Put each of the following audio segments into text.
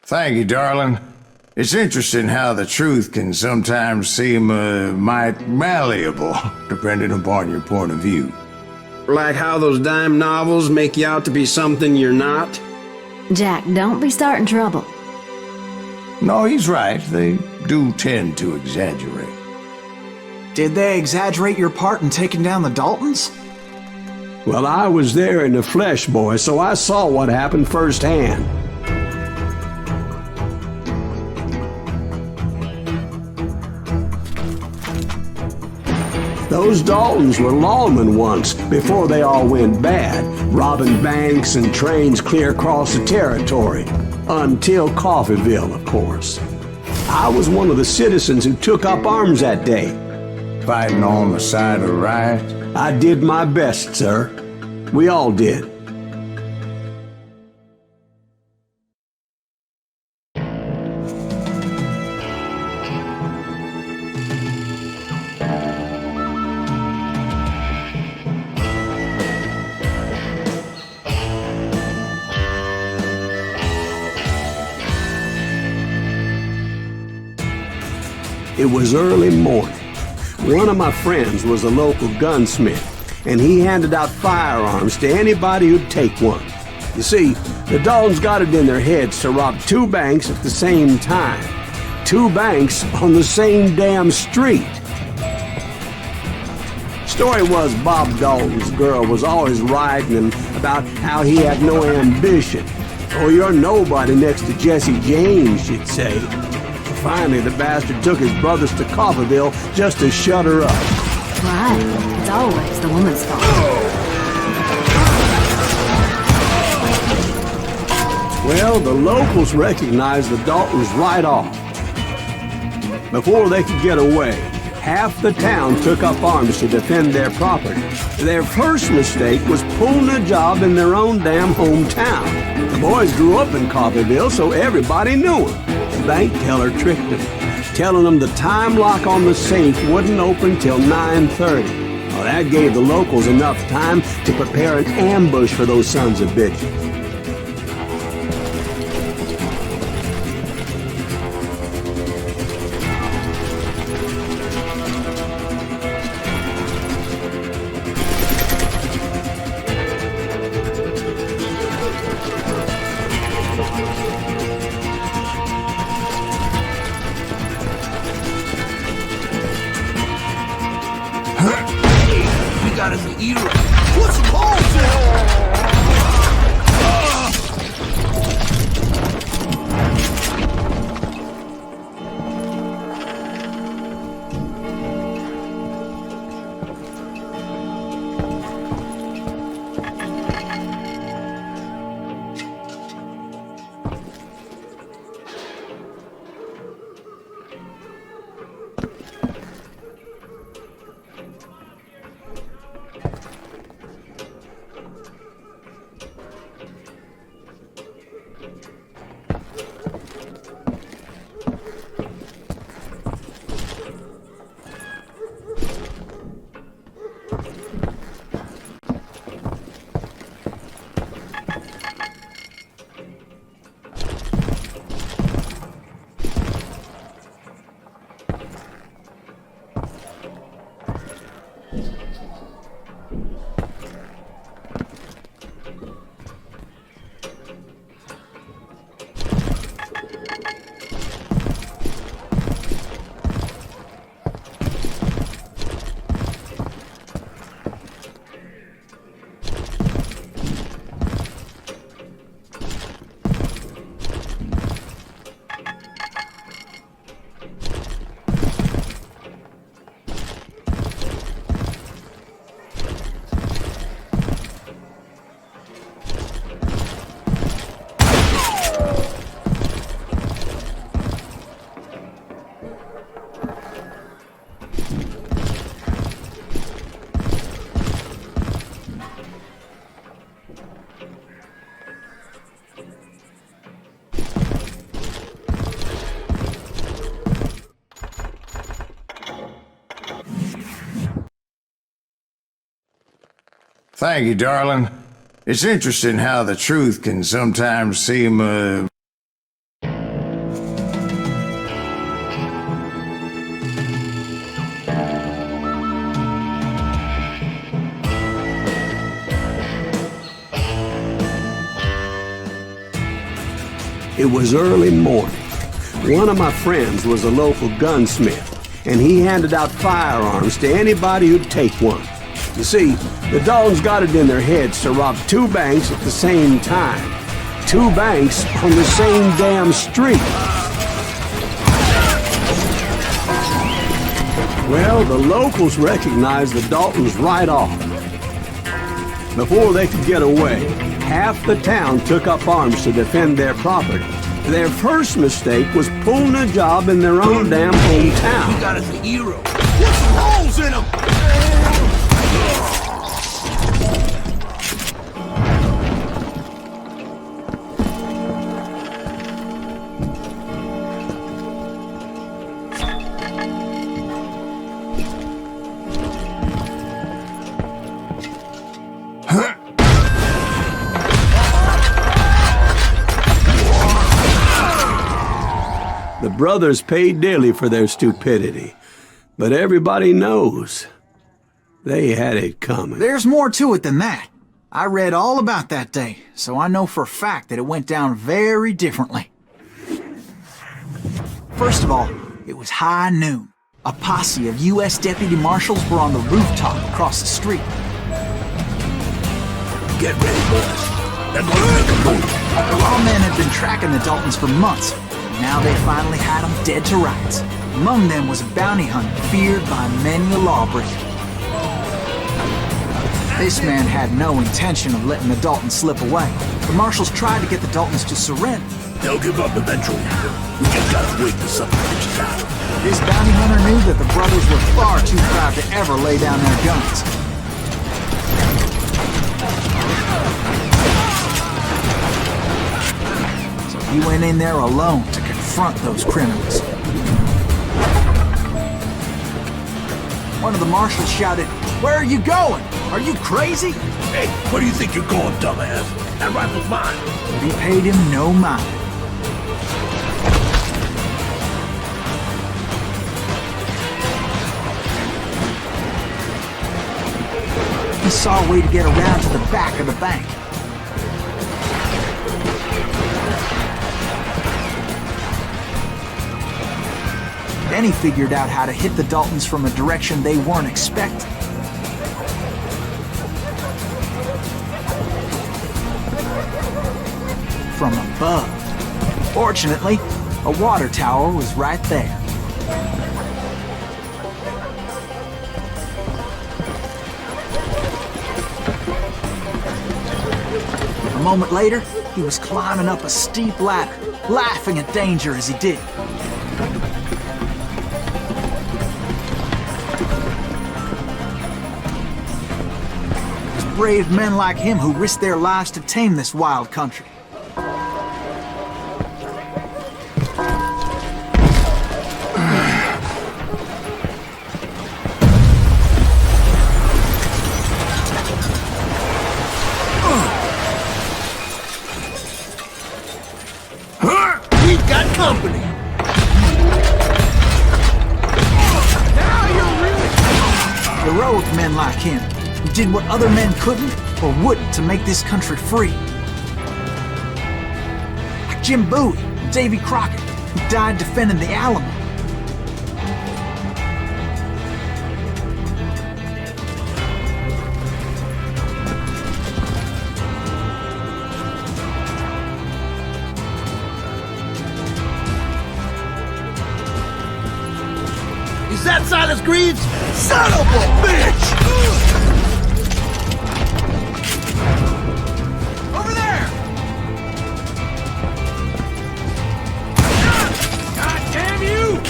Thank you, darling. It's interesting how the truth can sometimes seem, might malleable, depending upon your point of view. Like how those dime novels make you out to be something you're not? Jack, don't be starting trouble. No, he's right. They do tend to exaggerate. Did they exaggerate your part in taking down the Daltons? Well, I was there in the flesh, boy, so I saw what happened firsthand. Those Daltons were lawmen once, before they all went bad, robbing banks and trains clear across the territory. Until Coffeeville, of course. I was one of the citizens who took up arms that day. Fighting on the side of right? I did my best, sir. We all did. It was early morning. One of my friends was a local gunsmith, and he handed out firearms to anybody who'd take one. You see, the Daltons got it in their heads to rob two banks at the same time. Two banks on the same damn street. Story was Bob Dalton's girl was always writing him about how he had no ambition. Oh, you're nobody next to Jesse James, she'd say. Finally, the bastard took his brothers to Coffeeville just to shut her up. Right. It's always the woman's fault. Well, the locals recognized the Daltons right off. Before they could get away, half the town took up arms to defend their property. Their first mistake was pulling a job in their own damn hometown. The boys grew up in Coffeeville, so everybody knew them. The bank teller tricked them, telling them the time lock on the safe wouldn't open till 9:30. Well, that gave the locals enough time to prepare an ambush for those sons of bitches. Got his ear. Put some balls in! Thank you, darling. It's interesting how the truth can sometimes seem, It was early morning. One of my friends was a local gunsmith, and he handed out firearms to anybody who'd take one. You see, the Daltons got it in their heads to rob two banks at the same time. Two banks on the same damn street. Well, the locals recognized the Daltons right off. Before they could get away, half the town took up arms to defend their property. Their first mistake was pulling a job in their own damn hometown. You got us a hero. Put some holes in him! The brothers paid dearly for their stupidity, but everybody knows they had it coming. There's more to it than that. I read all about that day, so I know for a fact that it went down very differently. First of all, it was high noon. A posse of U.S. deputy marshals were on the rooftop across the street. Get ready, boys. They're gonna make a move. The lawmen had been tracking the Daltons for months. Now they finally had them dead to rights. Among them was a bounty hunter feared by many a lawbreaker. This man had no intention of letting the Daltons slip away. The marshals tried to get the Daltons to surrender. They'll give up eventually. We just gotta wait till something pitches out. This bounty hunter knew that the brothers were far too proud to ever lay down their guns. So he went in there alone to confront those criminals. One of the marshals shouted, "Where are you going? Are you crazy?" Hey, where do you think you're going, dumbass? That rifle's mine. But he paid him no mind. He saw a way to get around to the back of the bank. Then he figured out how to hit the Daltons from a direction they weren't expecting. From above. Fortunately, a water tower was right there. A moment later, he was climbing up a steep ladder, laughing at danger as he did. It was brave men like him who risked their lives to tame this wild country. We've got company. Now you're really... Heroic men like him, who did what other men couldn't or wouldn't to make this country free. Like Jim Bowie and Davy Crockett, who died defending the Alamo. Is that Silas Greaves? Son of a bitch! Over there! God damn you!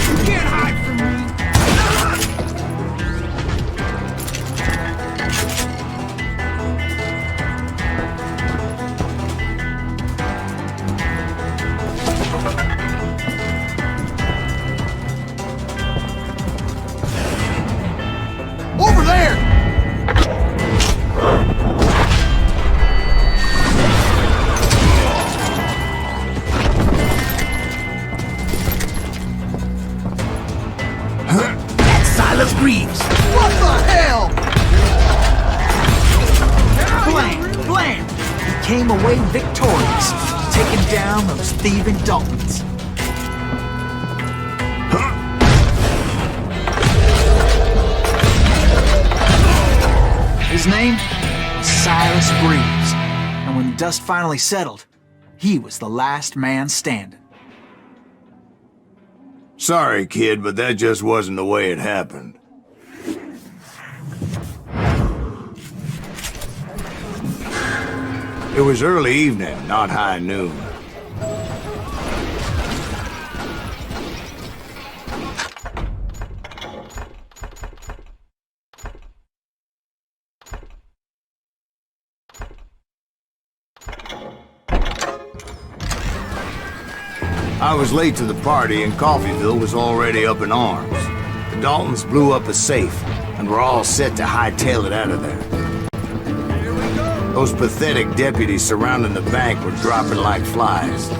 You can't hide from me! Silas Greaves. What the hell? Blam! Blam! He came away victorious, taking down those thieving Daltons. His name was Silas Greaves, and when the dust finally settled, he was the last man standing. Sorry, kid, but that just wasn't the way it happened. It was early evening, not high noon. I was late to the party and Coffeyville was already up in arms. The Daltons blew up a safe and were all set to hightail it out of there. Those pathetic deputies surrounding the bank were dropping like flies.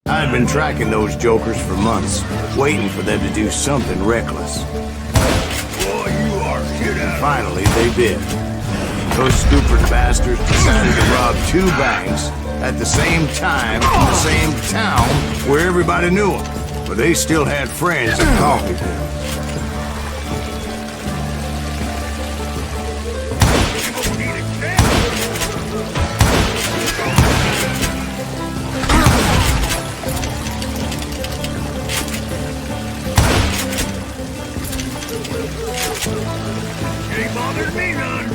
I'd been tracking those jokers for months, waiting for them to do something reckless. Boy, you are shit out. Finally, they did. Those stupid bastards decided to rob 2 banks at the same time in the same town where everybody knew them. But they still had friends in Coffeyville. Ain't bothered me none.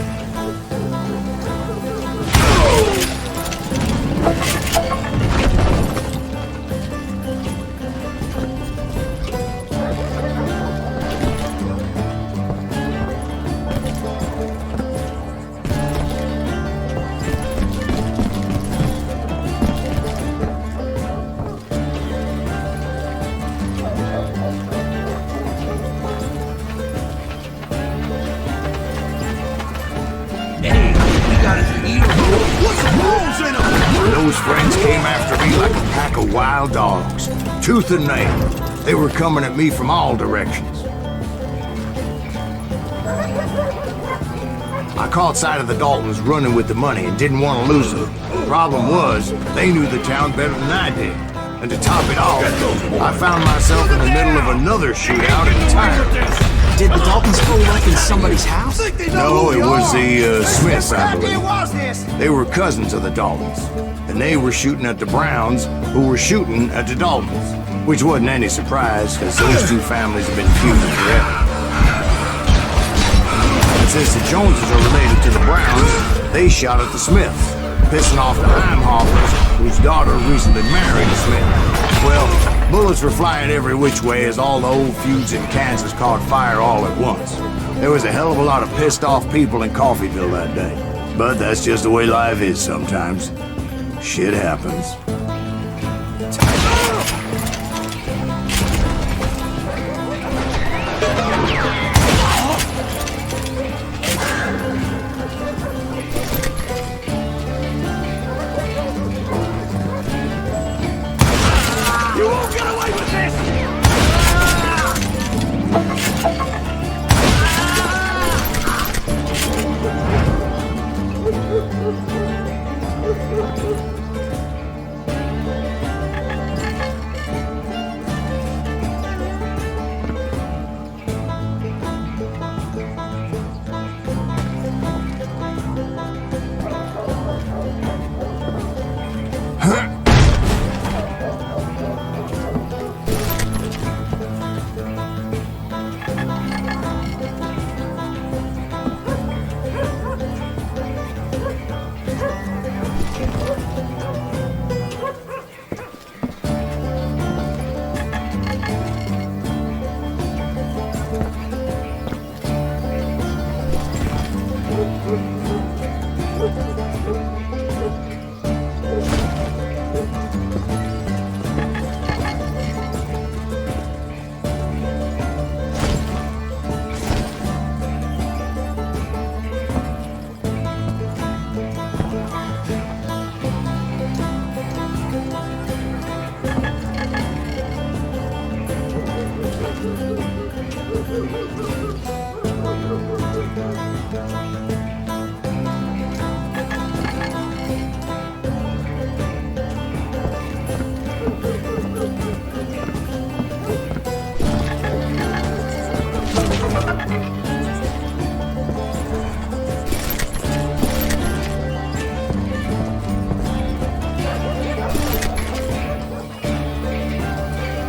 Those friends came after me like a pack of wild dogs, tooth and nail. They were coming at me from all directions. I caught sight of the Daltons running with the money and didn't want to lose them. Problem was, they knew the town better than I did. And to top it off, I found myself in the middle of another shootout entirely. Did the Daltons pull up in somebody's house? No, it was the Smiths, I believe. They were cousins of the Daltons, and they were shooting at the Browns, who were shooting at the Daltons, which wasn't any surprise, because those 2 families have been feuding forever. And since the Joneses are related to the Browns, they shot at the Smiths, pissing off the Heimhoffers, whose daughter recently married a Smith. Well, bullets were flying every which way as all the old feuds in Kansas caught fire all at once. There was a hell of a lot of pissed off people in Coffeyville that day. But that's just the way life is sometimes. Shit happens. You won't get away with this!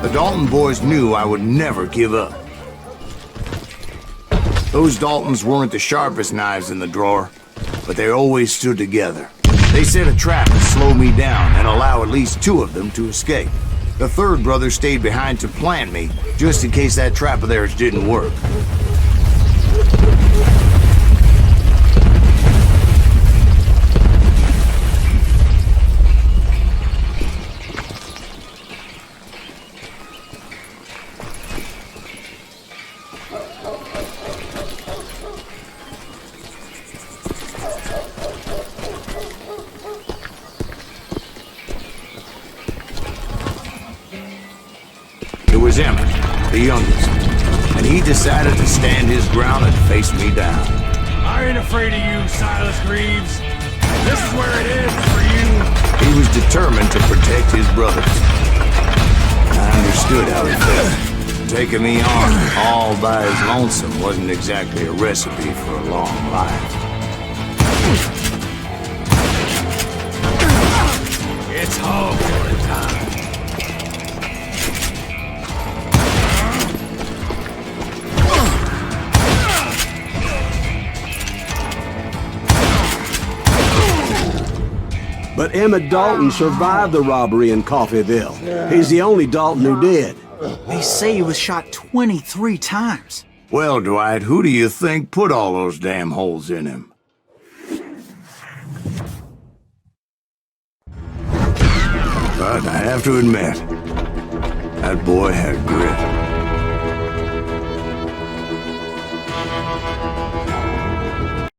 The Dalton boys knew I would never give up. Those Daltons weren't the sharpest knives in the drawer, but they always stood together. They set a trap to slow me down and allow at least 2 of them to escape. The third brother stayed behind to plant me, just in case that trap of theirs didn't work. It was Emmett, the youngest, and he decided to stand his ground and face me down. I ain't afraid of you, Silas Greaves. This is where it is for you. He was determined to protect his brothers. I understood how he felt. Taking me on all by his lonesome wasn't exactly a recipe for a long life. It's hog time. But Emmett Dalton survived the robbery in Coffeyville. He's the only Dalton who did. They say he was shot 23 times. Well, Dwight, who do you think put all those damn holes in him? But I have to admit, that boy had grit.